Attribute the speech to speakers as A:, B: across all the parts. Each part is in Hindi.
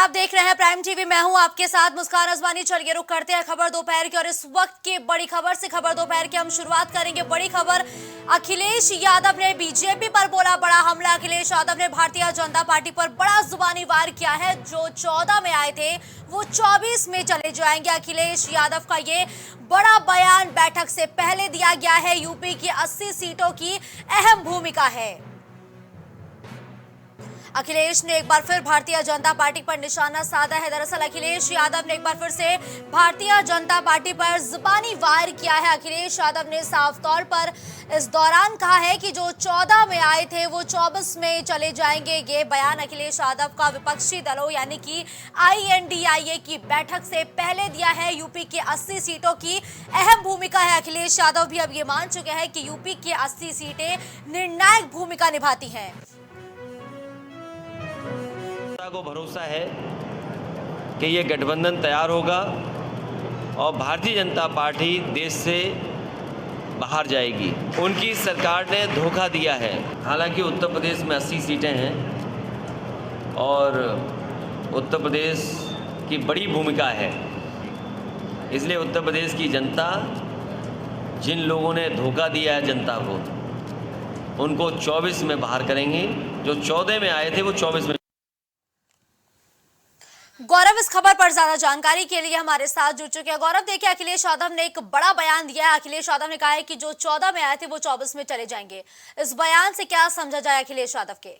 A: आप देख रहे हैं प्राइम टीवी। मैं हूं आपके साथ मुस्कान अजवानी। चलिए रुक करते हैं खबर दोपहर की, और इस वक्त की बड़ी खबर से खबर दोपहर की हम शुरुआत करेंगे। बड़ी खबर, अखिलेश यादव ने बीजेपी पर बोला बड़ा हमला। अखिलेश यादव ने भारतीय जनता पार्टी पर बड़ा जुबानी वार किया है। जो 14 में आए थे वो 24 में चले जाएंगे। अखिलेश यादव का ये बड़ा बयान बैठक से पहले दिया गया है। यूपी की 80 सीटों की अहम भूमिका है। अखिलेश ने एक बार फिर भारतीय जनता पार्टी पर निशाना साधा है। दरअसल अखिलेश यादव ने एक बार फिर से भारतीय जनता पार्टी पर जुबानी वार किया है। अखिलेश यादव ने साफ तौर पर इस दौरान कहा है कि जो 14 में आए थे वो 24 में चले जाएंगे। ये बयान अखिलेश यादव का विपक्षी दलों यानी कि INDIA की बैठक से पहले दिया है। यूपी की 80 सीटों की अहम भूमिका है। अखिलेश यादव भी अब ये मान चुके हैं कि यूपी की 80 सीटें निर्णायक भूमिका निभाती हैं।
B: को भरोसा है कि ये गठबंधन तैयार होगा और भारतीय जनता पार्टी देश से बाहर जाएगी। उनकी सरकार ने धोखा दिया है। हालांकि उत्तर प्रदेश में 80 सीटें हैं और उत्तर प्रदेश की बड़ी भूमिका है, इसलिए उत्तर प्रदेश की जनता, जिन लोगों ने धोखा दिया है जनता को, उनको 24 में बाहर करेंगे। जो 14 में आए थे वो 24 में।
A: गौरव इस खबर पर ज्यादा जानकारी के लिए हमारे साथ जुड़ चुके हैं। गौरव, देखिए अखिलेश यादव ने एक बड़ा बयान दिया है। अखिलेश यादव ने कहा है कि जो 14 में आए थे वो 24 में चले जाएंगे। इस बयान से क्या समझा जाए अखिलेश यादव के?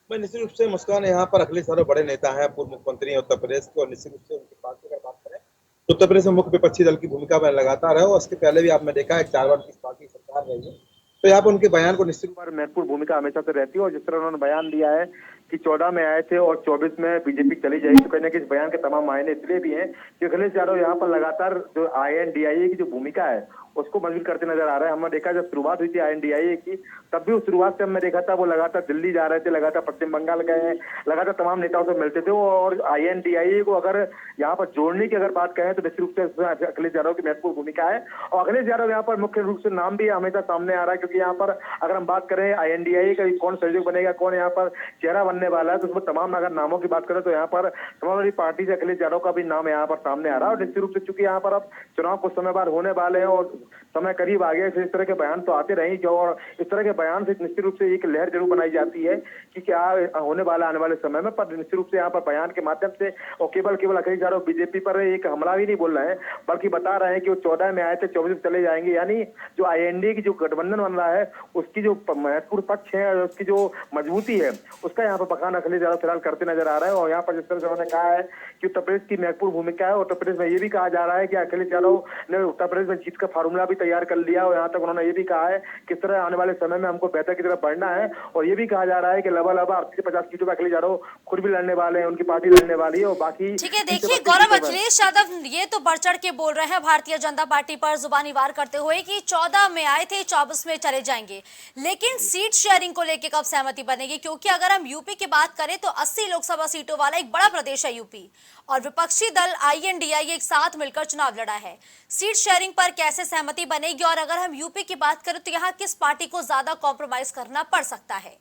C: मैं निश्चित रूप से मुस्कान, यहाँ पर अखिलेश यादव बड़े नेता हैं, पूर्व मुख्यमंत्री हैं उत्तर प्रदेश के, और निश्चित रूप से उनकी पार्टी की बात करें तो उत्तर प्रदेश में मुख्य विपक्षी दल की भूमिका में लगातार है, और उसके पहले भी आपने देखा है 4 बार की पार्टी सरकार रही है। तो यहाँ पर उनके बयान को निश्चित रूप से महत्वपूर्ण भूमिका हमेशा से रहती है। और जिस तरह उन्होंने बयान दिया है कि 14 में आए थे और 24 में बीजेपी चली जाएगी, तो कहीं ना कहीं इस बयान के तमाम मायने इसलिए भी हैं कि अखिलेश यादव यहाँ पर लगातार जो INDIA की जो भूमिका है उसको मजबूत करते नजर आ रहा है। हमने देखा जब शुरुआत हुई थी INDIA की, तब भी उस शुरुआत से हमने देखा था वो लगातार दिल्ली जा रहे थे, लगातार पश्चिम बंगाल गए हैं, लगातार तमाम नेताओं से मिलते थे। और INDIA को अगर यहाँ पर जोड़ने की अगर बात कहें तो निश्चित रूप से इसमें अखिलेश यादव की महत्वपूर्ण भूमिका है। और अखिलेश यादव यहाँ पर मुख्य रूप से नाम भी हमेशा सामने आ रहा है, क्योंकि यहाँ पर अगर हम बात करें INDIA का कौन सहयोग बनेगा, कौन यहाँ पर चेहरा बनने वाला है, तो उसमें तमाम अगर नामों की बात करें तो यहाँ पर समाजवादी पार्टी से अखिलेश यादव का भी नाम यहाँ पर सामने आ रहा है। और निश्चित रूप से चूंकि यहाँ पर अब चुनाव कुछ समय बाद होने वाले हैं और समय करीब आ गया, इस तरह के बयान तो आते रहेंगे, और इस तरह के बयान से निश्चित रूप से एक लहर जरूर बनाई जाती है कि क्या होने वाला आने वाले समय में। पर निश्चित रूप से यहाँ पर बयान के माध्यम से और केवल अखिलेश यादव बीजेपी पर एक हमला भी नहीं बोल रहे हैं, बल्कि बता रहे हैं कि वो 14 में आए थे 24 में चले जाएंगे। यानी जो INDIA की जो गठबंधन बन रहा है उसकी जो महत्वपूर्ण पक्ष है, उसकी जो मजबूती है, उसका यहाँ पर बखान अखिलेश यादव फिलहाल करते नजर आ रहा है। और यहाँ पर जिस तरह से उन्होंने कहा है कि उत्तर प्रदेश की महत्वपूर्ण भूमिका है, उत्तर प्रदेश में ये भी कहा जा रहा है कि अखिलेश यादव ने उत्तर प्रदेश में जीत का फार्मूला भी तैयार कर लिया। और यहाँ तक उन्होंने ये भी कहा है किस तरह आने वाले समय में हमको बेहतर की तरफ बढ़ना है। और ये भी कहा जा रहा है कि लगभग 80 से 50 सीटों पर अखिलेश यादव खुद भी लड़ने वाले हैं, उनकी पार्टी लड़ने वाली है। और बाकी
A: ठीक है, देखिए गौरव, अखिलेश यादव ये तो बढ़ चढ़ के बोल रहे हैं भारतीय जनता पार्टी पर जुबानी वार करते हुए कि 14 में आए थे 24 में चले जाएंगे, लेकिन सीट शेयरिंग को लेकर कब सहमति बनेगी? क्योंकि अगर हम यूपी की बात करें तो 80 लोकसभा सीटों वाला एक बड़ा प्रदेश है यूपी, और विपक्षी दल INDIA एक साथ मिलकर चुनाव लड़ा है। सीट शेयरिंग पर कैसे सहमति बनेगी? और अगर हम यूपी की बात करें तो यहाँ किस पार्टी को ज्यादा कॉम्प्रोमाइज करना पड़ सकता है?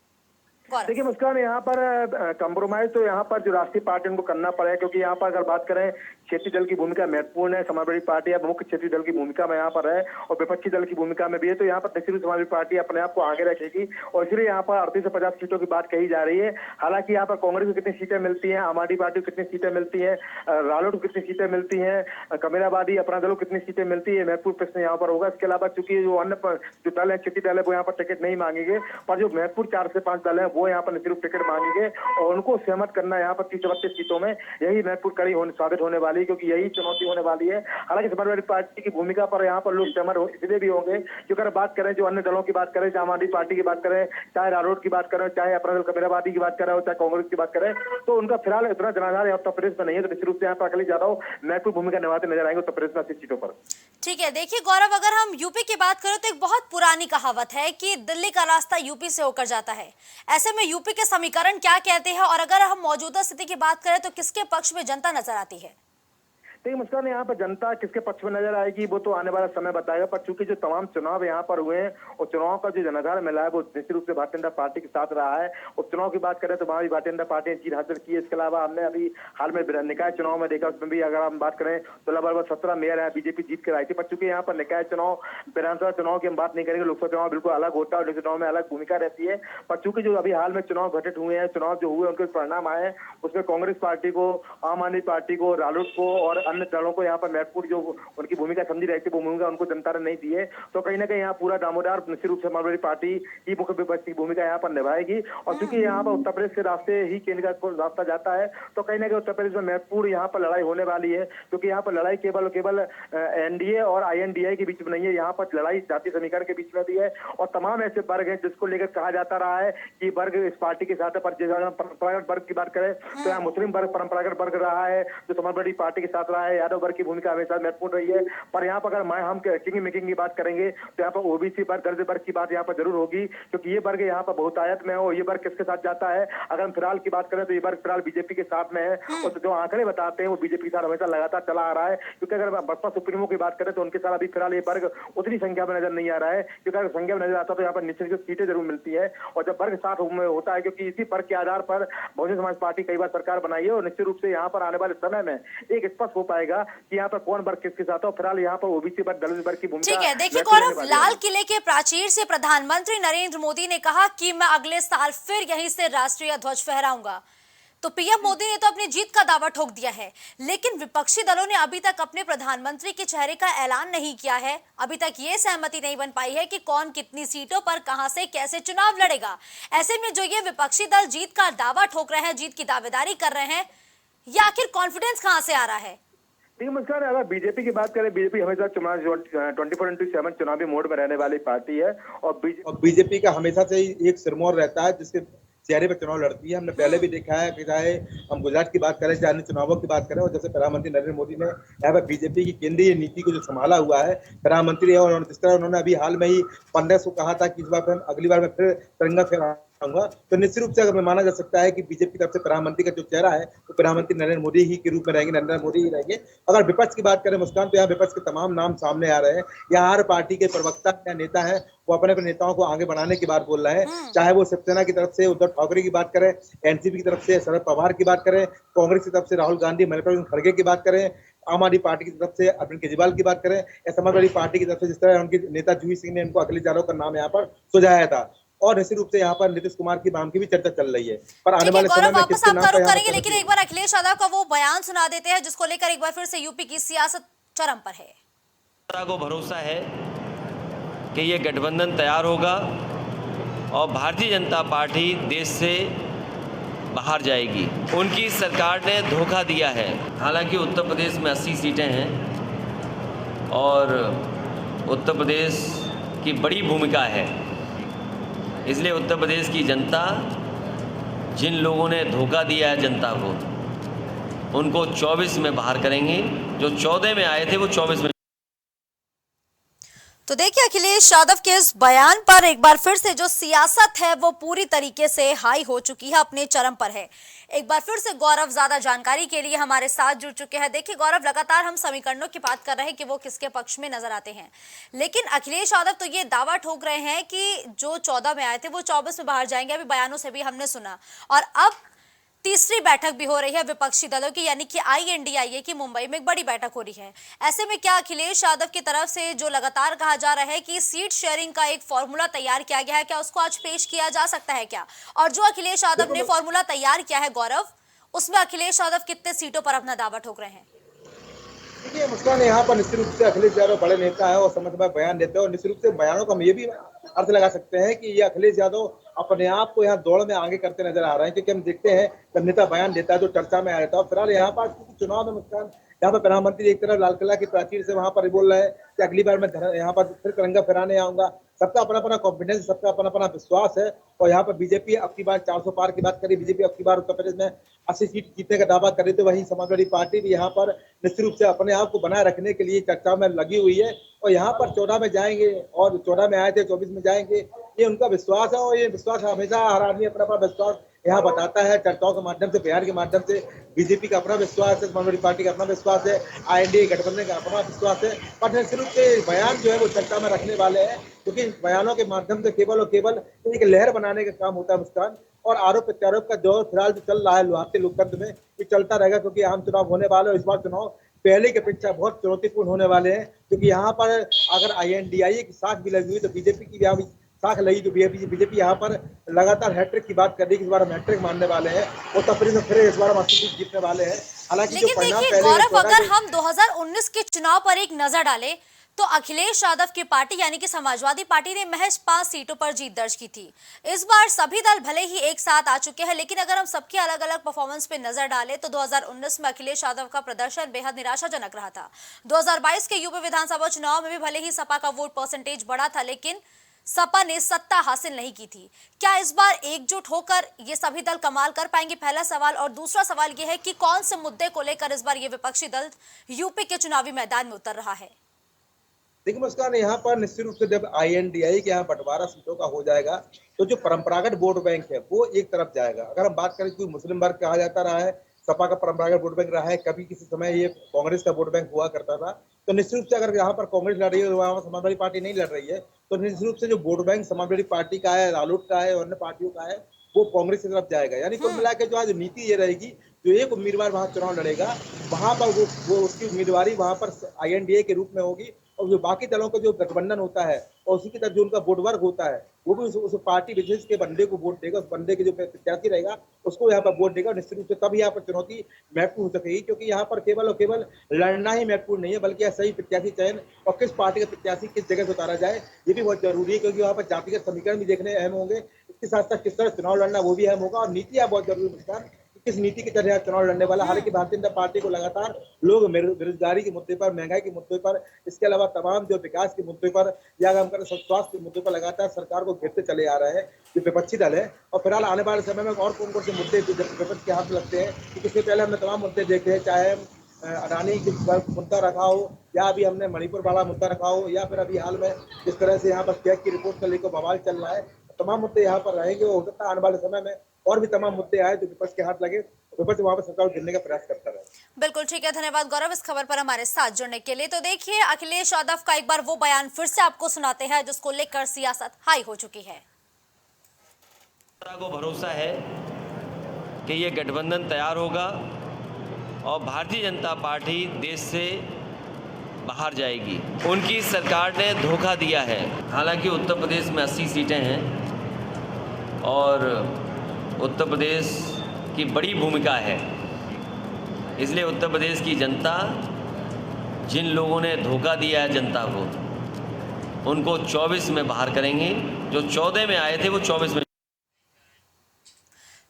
D: देखिए मुस्कान, यहाँ पर कंप्रोमाइज तो यहाँ पर जो राष्ट्रीय पार्टी उनको करना पड़ेगा, क्योंकि यहाँ पर अगर बात करें क्षेत्रीय दल की भूमिका महत्वपूर्ण है। समाजवादी पार्टी अब मुख्य क्षेत्रीय दल की भूमिका में यहाँ पर है और विपक्षी दल की भूमिका में भी है, तो यहाँ पर निश्चित समाजवादी पार्टी अपने आप को आगे रखेगी। और इसलिए यहाँ पर 38 से 50 सीटों की बात कही जा रही है। हालांकि यहाँ पर कांग्रेस को कितनी सीटें मिलती हैं, आम आदमी पार्टी को कितनी सीटें मिलती है, रालोद को कितनी सीटें मिलती है, कमेराबादी अपना दल को कितनी सीटें मिलती है, महत्वपूर्ण प्रश्न यहाँ पर होगा। इसके अलावा चूंकि जो अन्य जो दल है, क्षेत्रीय दल है, वो यहाँ पर टिकट नहीं मांगेंगे, पर जो महत्वपूर्ण 4 से 5 दल है वो यहाँ पर निश्चित टिकट मांगेंगे और उनको सहमत करना यहाँ पर 30 से 32 सीटों में यही महत्वपूर्ण कड़ी साबित होने वाली है, क्योंकि यही चुनौती होने वाली है। हालांकि समाजवादी पार्टी की भूमिका पर यहाँ पर लोग सहमत इसलिए भी होंगे क्योंकि अगर बात करें जो अन्य दलों की बात करें, चाहे आम आदमी पार्टी की बात करें, चाहे रालोद की बात करें, चाहे अपना दल कमेराबादी की बात करें, चाहे कांग्रेस की बात करें, तो उनका फिलहाल इतना जनाधार उत्तर प्रदेश में नहीं है। तो निश्चित रूप से यहाँ पर अखिलेश यादव महत्वपूर्ण भूमिका निभाते नजर आएंगे उत्तर प्रदेश में 80 सीटों पर।
A: ठीक है, देखिए गौरव, अगर हम यूपी की बात करें तो एक बहुत पुरानी कहावत है कि दिल्ली का रास्ता यूपी से होकर जाता है। ऐसे में यूपी के समीकरण क्या कहते हैं, और अगर हम मौजूदा स्थिति की बात करें तो किसके पक्ष में जनता नजर आती है?
D: देखिए मुस्कान, यहाँ पर जनता किसके पक्ष में नजर आएगी वो तो आने वाला समय बताएगा, पर चूंकि जो तमाम चुनाव यहाँ पर हुए हैं और चुनाव का जो जनाधार मिला है वो निश्चित रूप से भारतीय जनता पार्टी के साथ रहा है। उपचुनाव की बात करें तो वहां भी भारतीय जनता पार्टी ने जीत हासिल की है। इसके अलावा हमने अभी हाल में निकाय चुनाव में देखा, उसमें भी अगर हम बात करें तो लगभग 17 मेयर है बीजेपी जीत कर आई थी। पर चूंकि यहाँ पर निकाय चुनाव, विधानसभा चुनाव की हम बात नहीं करेंगे, लोकसभा चुनाव बिल्कुल अलग होता है और चुनाव में अलग भूमिका रहती है। पर चूंकि जो अभी हाल में चुनाव घटित हुए हैं, चुनाव जो हुए उनके परिणाम आए, उसमें कांग्रेस पार्टी को, आम आदमी पार्टी को, रालोद को और अन्य दलों को यहाँ पर महत्वपूर्ण जो उनकी भूमिका समझी रहती है वो भूमिका उनको जनता ने नहीं दी है। तो कहीं ना कहीं यहाँ पूरा दामोदर निश्चित रूप से समाजवादी पार्टी की मुख्य विपक्ष की भूमिका यहाँ पर निभाएगी। और चूंकि यहाँ पर उत्तर प्रदेश के रास्ते ही केंद्र का रास्ता जाता है तो कहीं ना कहीं उत्तर प्रदेश में महत्वपूर्ण यहाँ पर लड़ाई होने वाली है, क्योंकि यहाँ पर लड़ाई केवल एनडीए और INDA के बीच में नहीं है, यहाँ पर लड़ाई जाति समीकरण के बीच में भी है। और तमाम ऐसे वर्ग हैं जिसको लेकर कहा जाता रहा है कि वर्ग इस पार्टी के साथ है। पर परंपरागत वर्ग की बात करें तो यहाँ मुस्लिम वर्ग परंपरागत वर्ग रहा है जो समाजवादी पार्टी के साथ रहा है। यादव वर्ग की भूमिका हमेशा महत्वपूर्ण रही है। पर यहाँ पर अगर हम किंग मेकिंग की बात करेंगे तो यहाँ पर OBC वर्ग, दलित वर्ग की बात यहाँ पर जरूर होगी, क्योंकि ये वर्ग यहाँ पर बहुतायत में है। और ये वर्ग किसके साथ जाता है, अगर हम फिलहाल की बात करें तो ये वर्ग फिलहाल बीजेपी के साथ में है। और जो आंकड़े बताते हैं वो बीजेपी के साथ हमेशा लगातार चला आ रहा है। क्योंकि अगर बसपा सुप्रीमो की बात करें तो उनके साथ अभी फिलहाल ये वर्ग उतनी संख्या में नजर नहीं आ रहा है, क्योंकि अगर संख्या में नजर आता है तो यहाँ पर निश्चित सीटें जरूर मिलती है। और जब वर्ग साथ होता है, क्योंकि इसी वर्ग के आधार पर बहुजन समाज पार्टी कई बार सरकार बनाई है। और निश्चित रूप से यहाँ पर आने वाले समय में एक स्पष्ट हो पाएगा कि यहाँ पर कौन वर्ग किसके साथ है। और फिलहाल यहाँ पर OBC वर्ग, दलित वर्ग की भूमिका।
A: ठीक है, देखिए गौरव, लाल किले के प्राचीर से प्रधानमंत्री नरेंद्र मोदी ने कहा कि मैं अगले साल फिर यहीं से राष्ट्रीय ध्वज फहराऊंगा। तो PM मोदी ने तो अपनी जीत का दावा ठोक दिया है, लेकिन विपक्षी दलों ने अभी तक अपने प्रधानमंत्री के चेहरे का ऐलान नहीं किया है। अभी तक ये सहमति नहीं बन पाई है कि कौन कितनी सीटों पर कहां से कैसे चुनाव लड़ेगा। ऐसे में जो ये विपक्षी दल जीत का दावा ठोक रहे हैं, जीत की दावेदारी कर रहे हैं, ये आखिर कॉन्फिडेंस कहां से आ रहा है?
D: नमस्कार, अगर बीजेपी की बात करें, बीजेपी हमेशा 24/7 चुनावी मोड में रहने वाली पार्टी है। और
C: बीजेपी का हमेशा से ही एक सिरमौर रहता है जिसके चेहरे पर चुनाव लड़ती है। हमने पहले भी देखा है कि चाहे हम गुजरात की बात करें, चाहे अन्य चुनावों की बात करें, और जैसे प्रधानमंत्री नरेंद्र मोदी ने यहाँ पर बीजेपी की केंद्रीय नीति को जो संभाला हुआ है प्रधानमंत्री, और जिस तरह उन्होंने अभी हाल में ही 15 को कहा था कि इस बार अगली बार मैं फिर तिरंगा फहराऊंगा, तो निश्चित रूप से अगर माना जा सकता है कि बीजेपी की तरफ से प्रधानमंत्री का जो चेहरा है तो प्रधानमंत्री नरेंद्र मोदी ही के रूप में रहेंगे, नरेंद्र मोदी ही रहेंगे। अगर विपक्ष की बात करें मुस्कान, तो यहाँ विपक्ष के तमाम नाम सामने आ रहे हैं। यहाँ हर पार्टी के प्रवक्ता या नेता है वो अपने अपने नेताओं को आगे बढ़ाने की बात बोल रहे हैं। चाहे वो शिवसेना की तरफ से उद्धव ठाकरे की बात करें, NCP की तरफ से शरद पवार की बात करें, कांग्रेस की तरफ से राहुल गांधी, मल्लिकार्जुन खड़गे की बात करें, आम आदमी पार्टी की तरफ से अरविंद केजरीवाल की बात करें, या समाजवादी पार्टी की तरफ से जिस तरह उनके नेता जूही सिंह ने उनको अखिलेश यादव का नाम यहाँ पर सुझाया था। और निश्चित रूप से यहाँ पर नीतीश कुमार की नाम की भी चर्चा चल रही है। पर आने वाले समय में किसके नाम पर
A: करेंगे, लेकिन एक बार अखिलेश यादव का वो बयान सुना देते हैं जिसको लेकर एक बार फिर से यूपी की सियासत चरम पर है।
B: को भरोसा है कि ये गठबंधन तैयार होगा और भारतीय जनता पार्टी देश से बाहर जाएगी। उनकी सरकार ने धोखा दिया है। हालांकि उत्तर प्रदेश में 80 सीटें हैं और उत्तर प्रदेश की बड़ी भूमिका है, इसलिए उत्तर प्रदेश की जनता, जिन लोगों ने धोखा दिया है जनता को, उनको 24 में बाहर करेंगे। जो 14 में आए थे वो 24 में।
A: तो देखिए, अखिलेश यादव के इस बयान पर एक बार फिर से जो सियासत है वो पूरी तरीके से हाई हो चुकी है, अपने चरम पर है। एक बार फिर से गौरव ज्यादा जानकारी के लिए हमारे साथ जुड़ चुके हैं। देखिए गौरव, लगातार हम समीकरणों की बात कर रहे हैं कि वो किसके पक्ष में नजर आते हैं, लेकिन अखिलेश यादव तो ये दावा ठोक रहे हैं कि जो 14 में आए थे वो 24 में बाहर जाएंगे। अभी बयानों से भी हमने सुना। और अब तीसरी बैठक भी हो रही है विपक्षी दलों की, यानी कि INDIA की मुंबई में एक बड़ी बैठक हो रही है। ऐसे में क्या अखिलेश यादव की तरफ से जो लगातार कहा जा रहा है कि सीट शेयरिंग का एक फॉर्मूला तैयार किया गया है, क्या उसको आज पेश किया जा सकता है क्या? और जो अखिलेश यादव ने फॉर्मूला तैयार किया है गौरव, उसमें अखिलेश यादव कितने सीटों पर अपना दावा ठोक रहे हैं?
C: देखिए मुस्कान, यहाँ पर निश्चित रूप से अखिलेश यादव बड़े नेता है और समय समय बयान देते हैं, और निश्चित रूप से बयानों का हम ये भी अर्थ लगा सकते हैं कि ये अखिलेश यादव अपने आप को यहाँ दौड़ में आगे करते नजर आ रहे हैं। क्योंकि हम देखते हैं जब नेता बयान देता है तो चर्चा में आ जाता है। फिलहाल यहाँ पर चुनाव में मुस्कान, यहाँ पर प्रधानमंत्री एक तरफ लाल किला की प्राचीर से वहां पर बोल रहे हैं कि अगली बार मैं यहाँ पर फिर तिरंगा फहराने आऊंगा। सबका अपना अपना कॉन्फिडेंस, सबका अपना अपना विश्वास है। और यहाँ पर बीजेपी अब की बार 400 पार की बात करी, बीजेपी अब की बार उत्तर प्रदेश में 80 सीट जीतने का दावा करे, तो वहीं समाजवादी पार्टी भी यहाँ पर निश्चित रूप से अपने आप को बनाए रखने के लिए चर्चा में लगी हुई है। और यहाँ पर 14 में जाएंगे, और 14 में आए थे 24 में जाएंगे, ये उनका विश्वास है। और ये विश्वास हमेशा हर आदमी अपना अपना विश्वास यहाँ बताता है चर्चाओं के माध्यम से, बयान के माध्यम से। बीजेपी का अपना विश्वास है, समाजवादी पार्टी का अपना विश्वास है, INDA गठबंधन का अपना विश्वास है, पर निश्चित रूप से बयान जो है वो चर्चा में रखने वाले हैं, क्योंकि बयानों के माध्यम से केवल और केवल एक लहर बनाने का काम होता है मुस्कान। और आरोप प्रत्यारोप का दौर फिलहाल जो चल रहा है भारतीय लोकतंत्र में, ये चलता रहेगा, क्योंकि आम चुनाव होने वाले और इस बार चुनाव पहले की अपेक्षा बहुत चुनौतीपूर्ण होने वाले हैं, क्योंकि यहाँ पर अगर INDA की साख भी लगी हुई तो बीजेपी की भी साख लगी, तो बीजेपी यहाँ पर लगातार हैट्रिक की बात कर रही है कि इस बार हम हैट्रिक मानने वाले हैं और उत्तर प्रदेश में फिर इस बार हम 80 सीट जीतने वाले हैं। हालांकि जो
A: लेकिन
C: परिणाम
A: देखिए
C: पहले
A: गौरव, अगर हम 2019 के चुनाव पर एक नजर डालें तो अखिलेश यादव की पार्टी यानी कि समाजवादी पार्टी ने महज 5 सीटों पर जीत दर्ज की थी। इस बार सभी दल भले ही एक साथ आ चुके हैं, लेकिन अगर हम सबके अलग अलग परफॉर्मेंस पे नजर डालें तो 2019 में अखिलेश यादव का प्रदर्शन बेहद निराशाजनक रहा था। 2022 के यूपी विधानसभा चुनाव में भी भले ही सपा का वोट परसेंटेज बढ़ा था, लेकिन सपा ने सत्ता हासिल नहीं की थी। क्या इस बार एकजुट होकर ये सभी दल कमाल कर पाएंगे, पहला सवाल। और दूसरा सवाल ये है कि कौन से मुद्दे को लेकर इस बार ये विपक्षी दल यूपी के चुनावी मैदान में उतर रहा है।
C: देखिए मुस्कान, यहाँ पर निश्चित रूप से जब INDA के यहाँ बंटवारा सीटों का हो जाएगा तो जो परंपरागत वोट बैंक है वो एक तरफ जाएगा। अगर हम बात करें, कोई मुस्लिम वर्ग कहा जाता रहा है, सपा का परंपरागत वोट बैंक रहा है, कभी किसी समय ये कांग्रेस का वोट बैंक हुआ करता था, तो निश्चित रूप से अगर यहाँ पर कांग्रेस लड़ रही है, वहाँ समाजवादी पार्टी नहीं लड़ रही है, तो निश्चित रूप से जो वोट बैंक समाजवादी पार्टी का है, रालोद का है और अन्य पार्टियों का है, वो कांग्रेस की तरफ जाएगा। यानी कुल मिला के जो आज नीति ये रहेगी, जो एक उम्मीदवार वहां चुनाव लड़ेगा, वहां पर वो उसकी उम्मीदवारी वहां पर INDA के रूप में होगी, और जो बाकी दलों का जो गठबंधन होता है और उसी की तरफ जो उनका वोट वर्ग होता है, वो भी उस पार्टी विशेष के बंदे को वोट देगा, उस बंदे के जो प्रत्याशी रहेगा उसको यहाँ पर वोट देगा। निश्चित रूप से तब यहाँ पर चुनौती महत्वपूर्ण हो सकेगी, क्योंकि यहाँ पर केवल और केवल लड़ना ही महत्वपूर्ण नहीं है, बल्कि सही प्रत्याशी चयन और किस पार्टी का प्रत्याशी किस जगह से उतारा जाए, ये भी बहुत जरूरी है, क्योंकि वहाँ पर जातिगत समीकरण भी देखने अहम होंगे। इसके साथ साथ किस तरह चुनाव लड़ना वो भी अहम होगा, और नीतियां बहुत जरूरी है, किस नीति की तरह चुनाव लड़ने वाला। हालांकि भारतीय जनता पार्टी को लगातार लोग बेरोजगारी के मुद्दे पर, महंगाई के मुद्दे पर, इसके अलावा तमाम जो विकास के मुद्दे पर या हम करें स्वास्थ्य के मुद्दे पर लगातार सरकार को घेरते चले आ रहे हैं जो विपक्षी दल है। और फिलहाल आने वाले समय में और कौन कौन से मुद्दे विपक्ष के हाथ लगते हैं, क्योंकि इससे पहले हमने तमाम मुद्दे देखे हैं, चाहे अडानी का मुद्दा रखा हो, या अभी हमने मणिपुर वाला मुद्दा रखा हो, या फिर अभी हाल में जिस तरह से यहाँ पर कैग की रिपोर्ट को लेकर बवाल चल रहा है, तमाम मुद्दे यहाँ पर रहेंगे। हो सकता है आने वाले समय में और भी तमाम मुद्दे आए जो विपक्ष के हाथ लगे, विपक्ष वहां पर सरकार गिरने का प्रयास करता रहे।
A: बिल्कुल ठीक है, धन्यवाद गौरव इस खबर पर हमारे साथ जुड़ने के लिए। तो देखिए अखिलेश यादव का एक बार वो बयान फिर से आपको सुनाते हैं जिसको लेकर सियासत हाई हो चुकी है।
B: को भरोसा है कि ये गठबंधन तैयार होगा और भारतीय जनता पार्टी देश से बाहर जाएगी। उनकी सरकार ने धोखा दिया है। हालांकि उत्तर प्रदेश में 80 सीटें हैं और उत्तर प्रदेश की बड़ी भूमिका है, इसलिए उत्तर प्रदेश की जनता, जिन लोगों ने धोखा दिया है जनता को, उनको 24 में बाहर करेंगे। जो 14 में आए थे वो 24 में।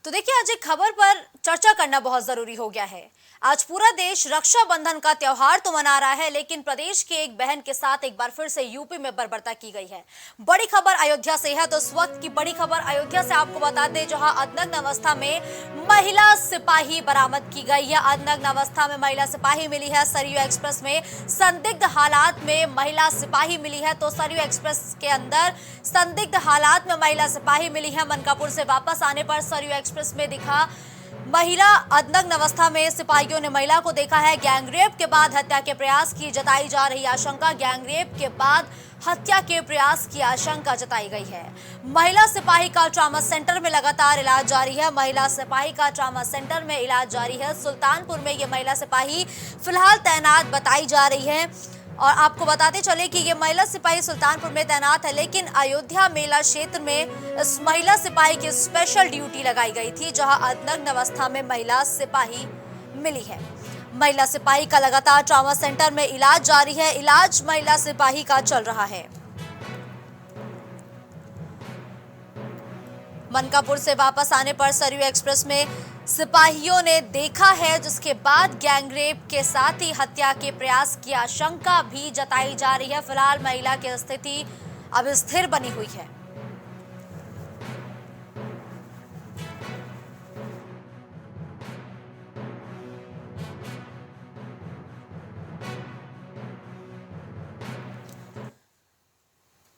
A: तो देखिए आज एक खबर पर चर्चा करना बहुत जरूरी हो गया है। आज पूरा देश रक्षाबंधन का त्योहार तो मना रहा है, लेकिन प्रदेश की एक बहन के साथ एक बार फिर से यूपी में बर्बरता की गई है। बड़ी खबर अयोध्या से है, तो इस वक्त की बड़ी खबर अयोध्या से आपको बता दें, जहां अनग्न अवस्था में महिला सिपाही बरामद की गई है। अनग्न अवस्था में महिला सिपाही मिली है। सरयू एक्सप्रेस में संदिग्ध हालात में महिला सिपाही मिली है। तो सरयू एक्सप्रेस के अंदर संदिग्ध हालात में महिला सिपाही मिली है। मनकापुर से वापस आने पर सरयू एक्सप्रेस में दिखा महिला। अनग्न अवस्था में सिपाहियों ने महिला को देखा है। गैंगरेप के बाद हत्या के प्रयास की जताई जा रही आशंका। गैंगरेप के बाद हत्या के प्रयास की आशंका जताई गई है। महिला सिपाही का ट्रॉमा सेंटर में लगातार इलाज जारी है। महिला सिपाही का ट्रॉमा सेंटर में इलाज जारी है। सुल्तानपुर में ये महिला सिपाही फिलहाल तैनात बताई जा रही है। और आपको बताते चले कि ये महिला सिपाही सुल्तानपुर में तैनात है, लेकिन अयोध्या मेला क्षेत्र में इस महिला सिपाही की स्पेशल ड्यूटी लगाई गई थी, जहां अनग्न अवस्था में महिला सिपाही मिली है। महिला सिपाही का लगातार ट्रॉमा सेंटर में इलाज जारी है। इलाज महिला सिपाही का चल रहा है। मनकापुर से वापस आने पर सरयू एक्सप्रेस में सिपाहियों ने देखा है, जिसके बाद गैंगरेप के साथ ही हत्या के प्रयास की आशंका भी जताई जा रही है। फिलहाल महिला की स्थिति अब स्थिर बनी हुई है।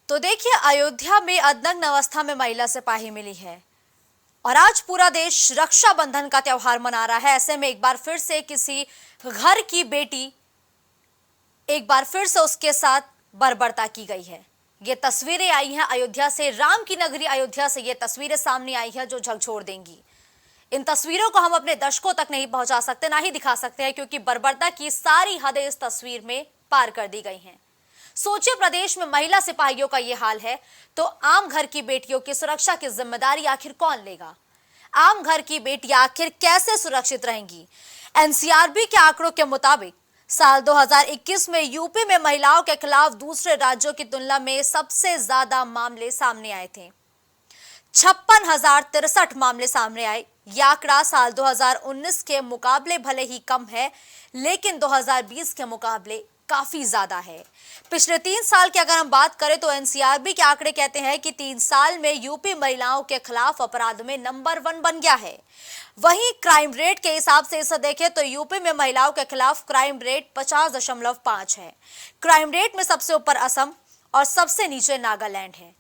A: तो देखिए अयोध्या में अनग्न अवस्था में महिला सिपाही मिली है। और आज पूरा देश रक्षाबंधन का त्योहार मना रहा है। ऐसे में एक बार फिर से किसी घर की बेटी, एक बार फिर से उसके साथ बर्बरता की गई है। ये तस्वीरें आई हैं अयोध्या से, राम की नगरी अयोध्या से ये तस्वीरें सामने आई हैं जो झकझोर देंगी। इन तस्वीरों को हम अपने दर्शकों तक नहीं पहुंचा सकते, ना ही दिखा सकते हैं, क्योंकि बर्बरता की सारी हदें इस तस्वीर में पार कर दी गई हैं। सोचिए, प्रदेश में महिला सिपाहियों का ये हाल है तो आम घर की बेटियों की सुरक्षा की जिम्मेदारी आखिर कौन लेगा? आम घर की बेटियां आखिर कैसे सुरक्षित रहेंगी? एनसीआरबी के आंकड़ों के मुताबिक साल 2021 में यूपी में महिलाओं के खिलाफ दूसरे राज्यों की तुलना में सबसे ज्यादा मामले सामने आए थे। 56,063 मामले सामने आए। यह आंकड़ा साल 2019 के मुकाबले भले ही कम है, लेकिन 2020 के मुकाबले काफी ज्यादा है। पिछले 3 साल की अगर हम बात करें तो एनसीआरबी के आंकड़े कहते हैं कि 3 साल में यूपी महिलाओं के खिलाफ अपराध में नंबर 1 बन गया है। वहीं क्राइम रेट के हिसाब से इसे देखें तो यूपी में महिलाओं के खिलाफ क्राइम रेट 50.5 है। क्राइम रेट में सबसे ऊपर असम और सबसे नीचे नागालैंड है।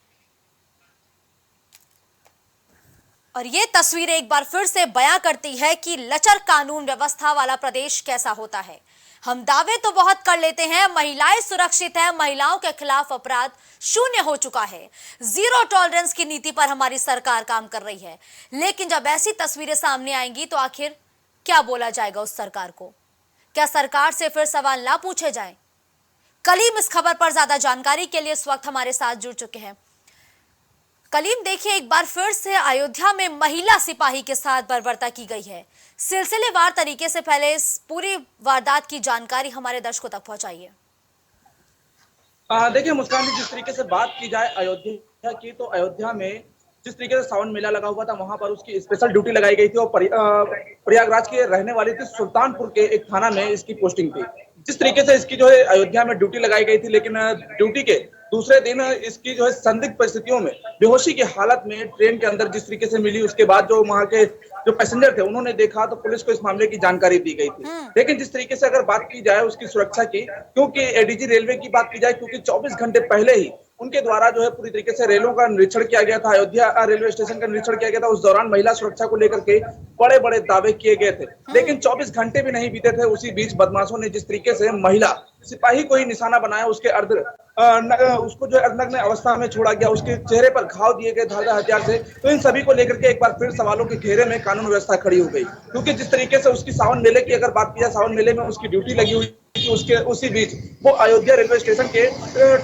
A: और ये तस्वीरें एक बार फिर से बयां करती है कि लचर कानून व्यवस्था वाला प्रदेश कैसा होता है। हम दावे तो बहुत कर लेते हैं, महिलाएं सुरक्षित हैं, महिलाओं के खिलाफ अपराध शून्य हो चुका है, जीरो टॉलरेंस की नीति पर हमारी सरकार काम कर रही है। लेकिन जब ऐसी तस्वीरें सामने आएंगी तो आखिर क्या बोला जाएगा उस सरकार को? क्या सरकार से फिर सवाल ना पूछे जाएं? कलीम इस खबर पर ज्यादा जानकारी के लिए इस वक्त हमारे साथ जुड़ चुके हैं। कलीम, देखिए, एक बार फिर से अयोध्या में महिला सिपाही के साथ बर्बरता की गई है। सिलसिलेवार तरीके से पहले इस पूरी वारदात की जानकारी हमारे दर्शकों तक पहुंचाइए।
E: देखिए मुस्कान जी, जिस तरीके से बात की जाए अयोध्या की, तो अयोध्या में जिस तरीके से सावन मेला लगा हुआ था, वहां पर उसकी स्पेशल ड्यूटी लगाई गई थी और प्रयागराज के रहने वाली थी, सुल्तानपुर के एक थाना में इसकी पोस्टिंग थी। जिस तरीके से इसकी जो है अयोध्या में ड्यूटी लगाई गई थी, लेकिन ड्यूटी के दूसरे दिन इसकी जो है संदिग्ध परिस्थितियों में बेहोशी की हालत में ट्रेन के अंदर जिस तरीके से मिली, उसके बाद जो वहां के जो पैसेंजर थे उन्होंने देखा तो पुलिस को इस मामले की जानकारी दी गई थी। लेकिन जिस तरीके से अगर बात की जाए उसकी सुरक्षा की, क्योंकि एडीजी रेलवे की बात की जाए, क्योंकि 24 घंटे पहले ही उनके द्वारा जो है पूरी तरीके से रेलों का निरीक्षण किया गया था, अयोध्या रेलवे स्टेशन का निरीक्षण किया गया था। उस दौरान महिला सुरक्षा को लेकर के बड़े बड़े दावे किए गए थे, लेकिन 24 घंटे भी नहीं बीते थे, उसी बीच बदमाशों ने जिस तरीके से महिला सिपाही को ही निशाना बनाया, उसके उसको जो नग्न अवस्था में छोड़ा गया, उसके चेहरे पर घाव दिए गए धारदार हथियार से। तो इन सभी को लेकर के एक बार फिर सवालों के घेरे में कानून व्यवस्था खड़ी हो गई, क्योंकि जिस तरीके से उसकी सावन मेले की अगर बात की जाए, सावन मेले में उसकी ड्यूटी लगी हुई थी, उसके उसी बीच वो अयोध्या रेलवे स्टेशन के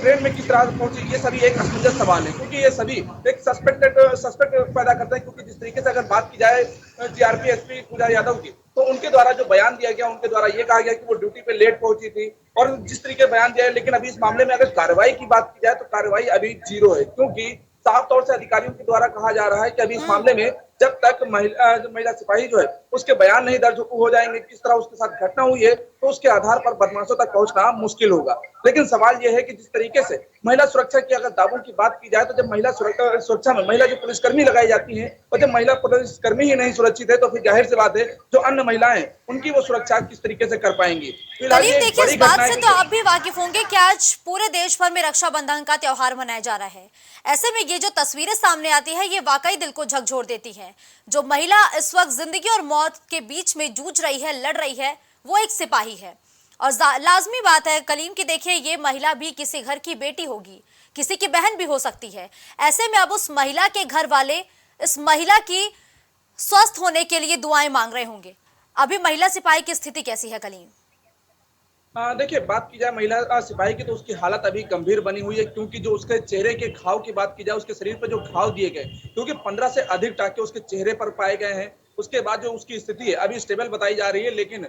E: ट्रेन में किस तरह पहुंची, ये सभी एक असमंजस सवाल है, क्योंकि ये सभी एक सस्पेक्ट पैदा करते हैं। क्योंकि जिस तरीके से अगर बात की जाए जीआरपी एसपी पूजा यादव की, तो उनके द्वारा जो बयान दिया गया, उनके द्वारा ये कहा गया कि वो ड्यूटी पे लेट पहुंची थी और जिस तरीके बयान दिया है। लेकिन अभी इस मामले में अगर कार्रवाई की बात की जाए तो कार्रवाई अभी जीरो है, क्योंकि साफ तौर से अधिकारियों के द्वारा कहा जा रहा है कि अभी इस मामले में जब तक महिला सिपाही जो है उसके बयान नहीं दर्ज हो जाएंगे, किस तरह उसके साथ घटना हुई है, तो उसके आधार पर बदमाशों तक पहुंचना मुश्किल होगा। लेकिन सवाल यह है कि जिस तरीके से महिला सुरक्षा की अगर दावों की बात की जाए, तो जब महिला सुरक्षा में महिला जो पुलिसकर्मी लगाई जाती है, और जब महिला पुलिसकर्मी ही नहीं सुरक्षित है, तो फिर जाहिर सी बात है जो अन्य महिलाएं उनकी वो सुरक्षा किस तरीके से कर पाएंगी।
A: देखिए, इस बात से तो आप भी वाकिफ होंगे कि आज पूरे देश भर में रक्षाबंधन का त्योहार मनाया जा रहा है। ऐसे में ये जो तस्वीरें सामने आती है, ये वाकई दिल को झकझोर देती है। जो महिला इस वक्त जिंदगी और मौत के बीच में जूझ रही है, लड़ रही है, वो एक सिपाही है। और लाजमी बात है कलीम की, देखिए, ये महिला भी किसी घर की बेटी होगी, किसी की बहन भी हो सकती है। ऐसे में अब उस महिला के घर वाले इस महिला की स्वस्थ होने के लिए दुआएं मांग रहे होंगे। अभी महिला सिपाही की स्थिति कैसी है कलीम?
E: देखिए, बात की जाए महिला सिपाही की, तो उसकी हालत अभी गंभीर बनी हुई है, क्योंकि जो उसके चेहरे के घाव की बात की जाए, उसके शरीर पर जो घाव दिए गए, क्योंकि 15 से अधिक टाके उसके चेहरे पर पाए गए हैं। उसके बाद जो उसकी स्थिति है अभी स्टेबल बताई जा रही है, लेकिन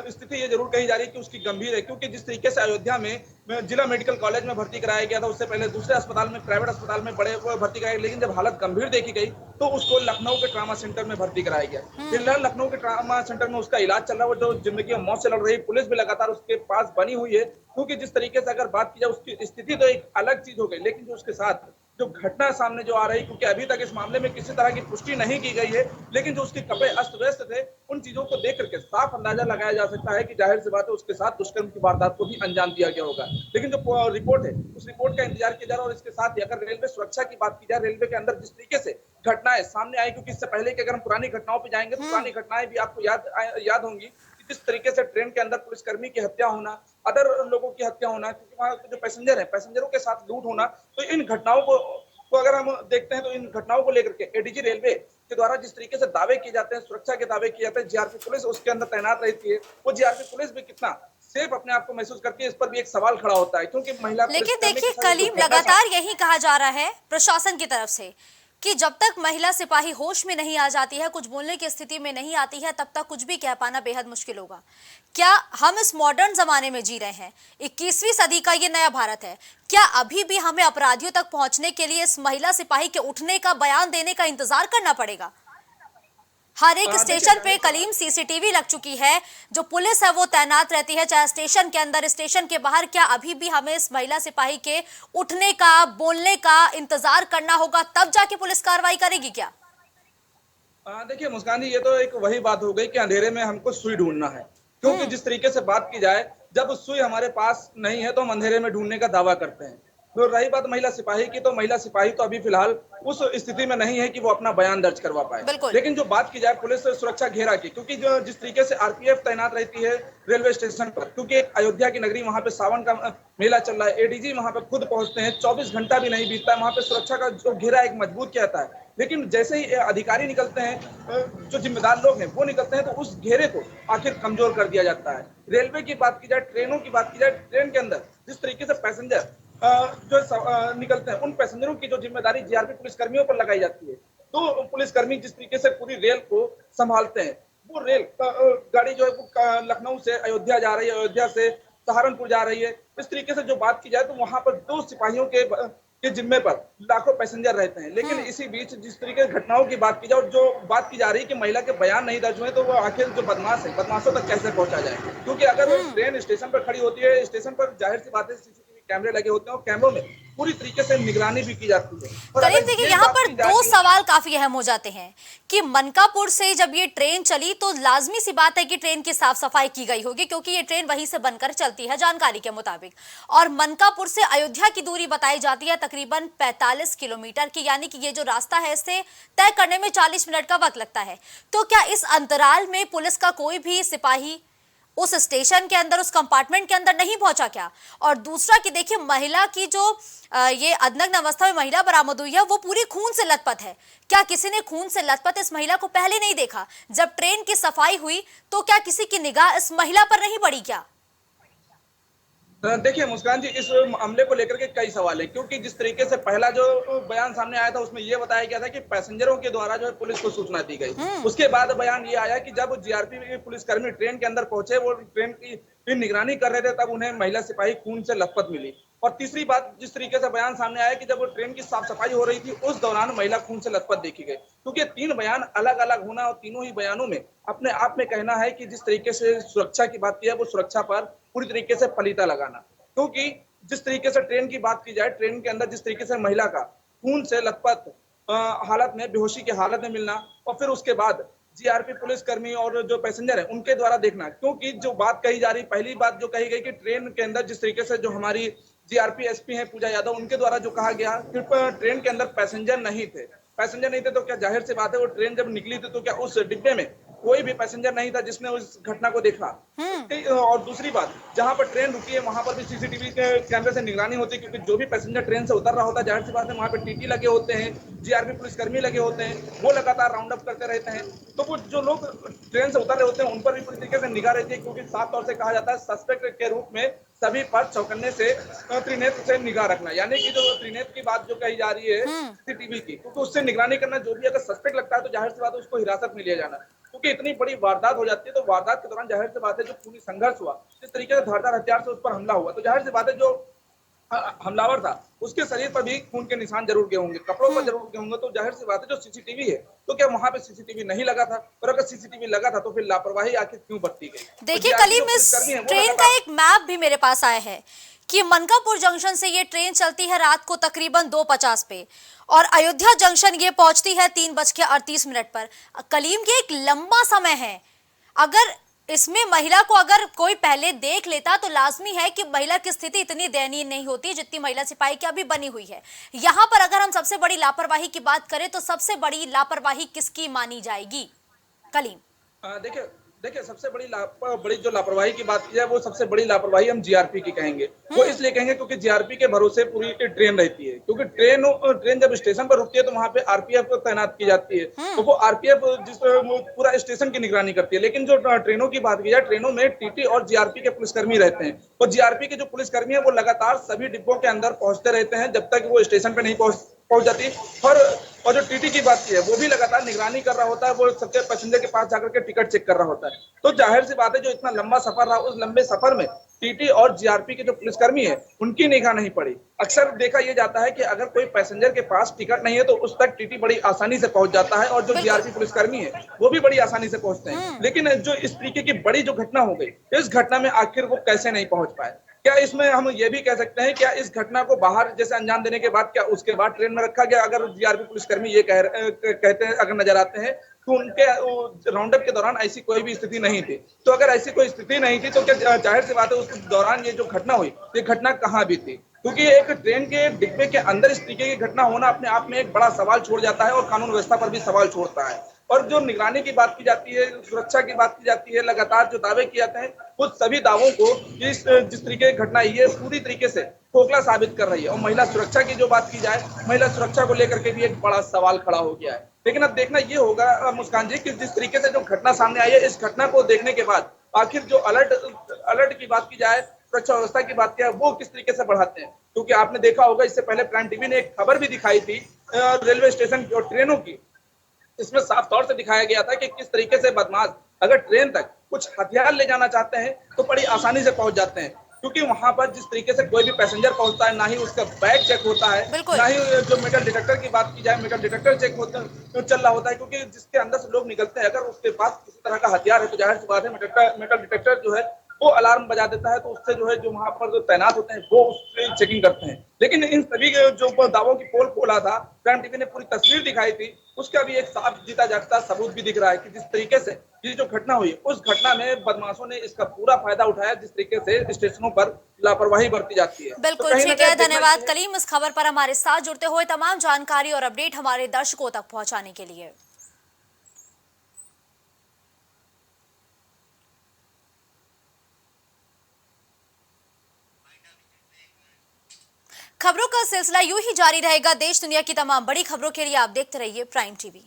E: स्थिति ये जरूर कही जा रही है कि उसकी गंभीर है, क्योंकि जिस तरीके से अयोध्या में जिला मेडिकल कॉलेज में भर्ती कराया गया था, उससे पहले दूसरे अस्पताल में, प्राइवेट अस्पताल में बड़े भर्ती कराया, लेकिन जब हालत गंभीर देखी गई तो उसको लखनऊ के ट्रामा सेंटर में भर्ती कराया गया। फिलहाल लखनऊ के ट्रामा सेंटर में उसका इलाज चल रहा है। वो जो जिंदगी और मौत से लड़ रही है, पुलिस भी लगातार उसके पास बनी हुई है, क्योंकि जिस तरीके से अगर बात की जाए उसकी स्थिति तो एक अलग चीज हो गई, लेकिन जो उसके साथ जो घटना सामने जो आ रही, क्योंकि अभी तक इस मामले में किसी तरह की पुष्टि नहीं की गई है, लेकिन जो उसके कपड़े अस्त व्यस्त थे, उन चीजों को देख करके साफ अंदाजा लगाया जा सकता है कि जाहिर सी बात है उसके साथ दुष्कर्म की वारदात को भी अंजाम दिया गया होगा। लेकिन जो रिपोर्ट है, उस रिपोर्ट का इंतजार किया जा रहा है। और इसके साथ ही अगर रेलवे सुरक्षा की बात की जाए, रेलवे के अंदर जिस तरीके से घटनाएं सामने आई, क्योंकि इससे पहले कि अगर हम पुरानी घटनाओं पर जाएंगे तो पुरानी घटनाएं भी आपको याद होंगी, जिस तरीके से ट्रेन के अंदर पुलिसकर्मी की हत्या होना, अदर लोगों की हत्या होना, क्योंकि वहाँ के जो पैसेंजर हैं, पैसेंजरों के साथ लूट होना, तो इन घटनाओं को अगर हम देखते हैं तो इन घटनाओं को लेकर के एडीजी रेलवे के द्वारा जिस तरीके से दावे किए जाते हैं, सुरक्षा के दावे किए जाते हैं, जीआरपी पुलिस उसके अंदर तैनात रहती है, वो जीआरपी पुलिस भी कितना सेफ अपने आप को महसूस करती है, इस पर भी एक सवाल खड़ा होता है, क्योंकि महिला।
A: लेकिन देखिए कलीम, लगातार यही कहा जा रहा है प्रशासन की तरफ से कि जब तक महिला सिपाही होश में नहीं आ जाती है, कुछ बोलने की स्थिति में नहीं आती है, तब तक कुछ भी कह पाना बेहद मुश्किल होगा। क्या हम इस मॉडर्न जमाने में जी रहे हैं? 21वीं सदी का ये नया भारत है। क्या अभी भी हमें अपराधियों तक पहुंचने के लिए इस महिला सिपाही के उठने का, बयान देने का इंतजार करना पड़ेगा? हर एक स्टेशन पे कलीम सीसीटीवी लग चुकी है, जो पुलिस है वो तैनात रहती है, चाहे स्टेशन के अंदर, स्टेशन के बाहर। क्या अभी भी हमें इस महिला सिपाही के उठने का, बोलने का इंतजार करना होगा, तब जाके पुलिस कार्रवाई करेगी क्या?
E: देखिए मुस्कान जी, ये तो एक वही बात हो गई कि अंधेरे में हमको सुई ढूंढना है, क्योंकि जिस तरीके से बात की जाए, जब सुई हमारे पास नहीं है तो हम अंधेरे में ढूंढने का दावा करते हैं। तो रही बात महिला सिपाही की, तो महिला सिपाही तो अभी फिलहाल उस स्थिति में नहीं है कि वो अपना बयान दर्ज करवा पाए। लेकिन जो बात की जाए पुलिस सुरक्षा घेरा की, क्योंकि जो जिस तरीके से आरपीएफ तैनात रहती है रेलवे स्टेशन पर, क्योंकि एक अयोध्या की नगरी, वहां पे सावन का मेला चल रहा है, एडीजी वहां पे खुद पहुंचते हैं, 24 घंटा भी नहीं बीतता है, वहां पे सुरक्षा का जो घेरा एक मजबूत किया जाता है। लेकिन जैसे ही अधिकारी निकलते हैं, जो जिम्मेदार लोग हैं वो निकलते हैं, तो उस घेरे को आखिर कमजोर कर दिया जाता है। रेलवे की बात की जाए, ट्रेनों की बात की जाए, ट्रेन के अंदर जिस तरीके से पैसेंजर जो निकलते हैं, उन पैसेंजरों की जो जिम्मेदारी जीआरपी पुलिसकर्मियों पर लगाई जाती है, तो पुलिसकर्मी जिस तरीके से पूरी रेल को संभालते हैं, वो रेल गाड़ी जो है वो लखनऊ से अयोध्या जा रही है, अयोध्या से सहारनपुर जा रही है। इस तरीके से जो बात की जाए तो वहां पर 2 सिपाहियों के जिम्मे पर लाखों पैसेंजर रहते हैं। लेकिन इसी बीच जिस तरीके की घटनाओं की बात की जाए, और जो बात की जा रही है कि महिला के बयान नहीं दर्ज हुए, तो वो आखिर जो बदमाश है, बदमाशों तक कैसे पहुंचा जाए? क्योंकि अगर ट्रेन स्टेशन पर खड़ी होती है, स्टेशन पर जाहिर सी बात है सीसीटीवी कैमरे लगे होते हैं, और कैमरों में पूरी तरीके से निगरानी भी की जाती है।
A: करीम, देखिए यहाँ पर 2 सवाल काफी अहम हो जाते हैं कि मनकापुर से जब ये ट्रेन चली तो लाजमी सी बात है कि ट्रेन की साफ सफाई की गई होगी, क्योंकि ये ट्रेन वहीं से बनकर चलती है जानकारी के मुताबिक। और मनकापुर से अयोध्या की दूरी बताई जाती है तकरीबन 45 किलोमीटर की, यानी कि ये जो रास्ता है इसे तय करने में 40 मिनट का वक्त लगता है। तो क्या इस अंतराल में पुलिस का कोई भी सिपाही उस स्टेशन के अंदर, उस कंपार्टमेंट के अंदर नहीं पहुंचा क्या? और दूसरा कि देखिए महिला की जो ये अनग्न अवस्था में महिला बरामद हुई है, वो पूरी खून से लथपथ है। क्या किसी ने खून से लथपथ इस महिला को पहले नहीं देखा? जब ट्रेन की सफाई हुई तो क्या किसी की निगाह इस महिला पर नहीं पड़ी क्या?
E: देखिए मुस्कान जी, इस मामले को लेकर के कई सवाल हैं, क्योंकि जिस तरीके से पहला जो बयान सामने आया था उसमें यह बताया गया था कि पैसेंजरों के द्वारा जो है पुलिस को सूचना दी गई। उसके बाद बयान ये आया कि जब जीआरपी पुलिसकर्मी ट्रेन के अंदर पहुंचे, वो ट्रेन की निगरानी कर रहे थे, तब उन्हें महिला सिपाही खून से लथपथ मिली। और तीसरी बात, जिस तरीके से बयान सामने आया कि जब ट्रेन की साफ सफाई हो रही थी, उस दौरान महिला खून से लथपथ देखी गई। क्योंकि 3 बयान अलग अलग होना, और तीनों ही बयानों में अपने आप में कहना है कि जिस तरीके से सुरक्षा की बात की है, वो सुरक्षा पर पूरी तरीके से पलीता लगाना। क्योंकि जिस तरीके से ट्रेन की बात की जाए, ट्रेन के अंदर जिस तरीके से महिला का खून से लथपथ हालत में, बेहोशी की हालत में मिलना, और फिर उसके बाद जीआरपी पुलिसकर्मी और जो पैसेंजर है उनके द्वारा देखना। क्योंकि जो बात कही जा रही, पहली बात जो कही गई कि ट्रेन के अंदर जिस तरीके से जो हमारी जीआरपी एसपी है पूजा यादव, उनके द्वारा जो कहा गया कि ट्रेन के अंदर पैसेंजर नहीं थे, तो क्या जाहिर सी बात है वो ट्रेन जब निकली थी तो क्या उस डिब्बे में कोई भी पैसेंजर नहीं था जिसने उस घटना को देखा? और दूसरी बात, जहां पर ट्रेन रुकी है वहां पर भी सीसीटीवी के कैमरे से निगरानी होती है, क्योंकि जो भी पैसेंजर ट्रेन से उतर रहा होता है, जाहिर सी बात है वहां पे टीटी लगे होते हैं, जीआरपी पुलिसकर्मी लगे होते हैं, वो लगातार राउंड अप करते रहते हैं। तो वो जो लोग ट्रेन से उतर रहे होते हैं उन पर भी पूरी तरीके से निगाह रहती है, क्योंकि साफ तौर से कहा जाता है सस्पेक्ट के रूप में सभी पर चौकन्ने से त्रिनेत्र से निगाह रखना। यानी कि जो त्रिनेत्र की बात जो कही जा रही है सीसीटीवी की, क्योंकि उससे निगरानी करना, जो भी अगर सस्पेक्ट लगता है तो जाहिर सी बात है उसको हिरासत में लिया जाना। क्योंकि इतनी बड़ी वारदात हो जाती है, तो वारदात के दौरान जाहिर सी बात है जो खूनी संघर्ष हुआ, जिस तरीके से धारदार हथियार से उस पर हमला हुआ, तो जाहिर सी बात है जो हमलावर था उसके शरीर पर भी खून के निशान जरूर गए होंगे, कपड़ों पर जरूर गए होंगे। तो जाहिर सी बात है जो सीसीटीवी है, तो क्या वहां पे सीसीटीवी नहीं लगा था? और अगर सीसीटीवी लगा था तो फिर लापरवाही आखिर क्यों बरती गई?
A: देखिए कलीम, इस ट्रेन का एक मैप भी मेरे पास आया है कि मनकापुर जंक्शन से ये ट्रेन चलती है रात को तकरीबन 2:50 पे और अयोध्या जंक्शन ये पहुंचती है 3:38 पर। कलीम ये एक लंबा समय है। अगर इसमें महिला को अगर कोई पहले देख लेता तो लाजमी है कि महिला की स्थिति इतनी दयनीय नहीं होती जितनी महिला सिपाही की अभी बनी हुई है। यहां पर अगर हम सबसे बड़ी लापरवाही की बात करें तो सबसे बड़ी लापरवाही किसकी मानी जाएगी कलीम?
E: देखिए सबसे बड़ी जो लापरवाही की बात की जाए वो सबसे बड़ी लापरवाही हम जीआरपी की कहेंगे। वो इसलिए कहेंगे क्योंकि जीआरपी के भरोसे पूरी ट्रेन रहती है, क्योंकि ट्रेन जब स्टेशन पर रुकती है तो वहां पे आरपीएफ तैनात की जाती है, तो वो आरपीएफ पूरा स्टेशन की निगरानी करती है। लेकिन जो ट्रेनों की बात की जाए, ट्रेनों में टीटी और जीआरपी के पुलिसकर्मी रहते हैं, और जीआरपी के जो पुलिसकर्मी है वो लगातार सभी डिब्बों के अंदर पहुंचते रहते हैं जब तक वो स्टेशन पे नहीं पहुंच जाती। और जो टीटी की बात की है वो भी लगातार निगरानी कर रहा होता है, वो सबके पैसेंजर के पास जाकर के टिकट चेक कर रहा होता है। तो जाहिर सी बात है जो इतना लंबा सफर रहा, उस लंबे सफर में टीटी और जीआरपी के जो पुलिसकर्मी है उनकी निगाह नहीं पड़ी। अक्सर देखा यह जाता है कि अगर कोई पैसेंजर के पास टिकट नहीं है तो उस तक टीटी बड़ी आसानी से पहुंच जाता है और जो जीआरपी पुलिसकर्मी है वो भी बड़ी आसानी से पहुंचते हैं। लेकिन जो इस तरीके की बड़ी जो घटना हो गई, इस घटना में आखिर वो कैसे नहीं पहुंच पाए? क्या इसमें हम ये भी कह सकते हैं क्या इस घटना को बाहर जैसे अंजाम देने के बाद क्या उसके बाद ट्रेन में रखा गया? अगर जीआरपी पुलिसकर्मी ये कहते हैं, अगर नजर आते हैं तो उनके राउंडअप के दौरान ऐसी कोई भी स्थिति नहीं थी। तो अगर ऐसी कोई स्थिति नहीं थी तो क्या जाहिर सी बात है उस दौरान ये जो घटना हुई, ये घटना कहाँ भी थी? क्योंकि एक ट्रेन के डिब्बे के अंदर इस तरीके की घटना होना अपने आप में एक बड़ा सवाल छोड़ जाता है और कानून व्यवस्था पर भी सवाल छोड़ता है। और जो निगरानी की बात की जाती है, सुरक्षा की बात की जाती है, लगातार जो दावे किए जाते हैं उस सभी दावों को जिस तरीके की घटना ये पूरी तरीके से खोखला साबित कर रही है। और महिला सुरक्षा की जो बात की जाए, महिला सुरक्षा को लेकर के भी एक बड़ा सवाल खड़ा हो गया है। लेकिन अब देखना ये होगा मुस्कान जी कि जिस तरीके से जो घटना सामने आई है, इस घटना को देखने के बाद आखिर जो अलर्ट की बात की जाए, सुरक्षा व्यवस्था की बात की जाए, वो किस तरीके से बढ़ाते हैं। क्योंकि आपने देखा होगा इससे पहले प्राइम टीवी ने एक खबर भी दिखाई थी रेलवे स्टेशन की और ट्रेनों की। इसमें साफ तौर से दिखाया गया था कि किस तरीके से बदमाश अगर ट्रेन तक कुछ हथियार ले जाना चाहते हैं तो बड़ी आसानी से पहुंच जाते हैं, क्योंकि वहां पर जिस तरीके से कोई भी पैसेंजर पहुंचता है, ना ही उसका बैग चेक होता है, ना ही जो मेटल डिटेक्टर की बात की जाए, मेटल डिटेक्टर चेक चल रहा होता है, क्योंकि जिसके अंदर से लोग निकलते हैं अगर उसके पास किसी तरह का हथियार है तो जाहिर सी बात है मेटल डिटेक्टर जो है वो अलार्म बजा देता है, तो उससे जो है जो वहां पर जो तैनात होते हैं वो उससे चेकिंग करते हैं। लेकिन इन सभी जो दावों की पोल खोला था, प्राइम टीवी ने पूरी तस्वीर दिखाई थी, उसका भी एक साफ जीता जागता सबूत भी दिख रहा है कि जिस तरीके से ये जो घटना हुई उस घटना में बदमाशों ने इसका पूरा फायदा उठाया, जिस तरीके से स्टेशनों पर लापरवाही बरती जाती है।
A: बिल्कुल ठीक है, धन्यवाद कलीम इस खबर पर हमारे साथ जुड़ते हुए, तमाम जानकारी और अपडेट हमारे दर्शकों तक पहुंचाने के लिए। खबरों का सिलसिला यूं ही जारी रहेगा। देश दुनिया की तमाम बड़ी खबरों के लिए आप देखते रहिए प्राइम टीवी।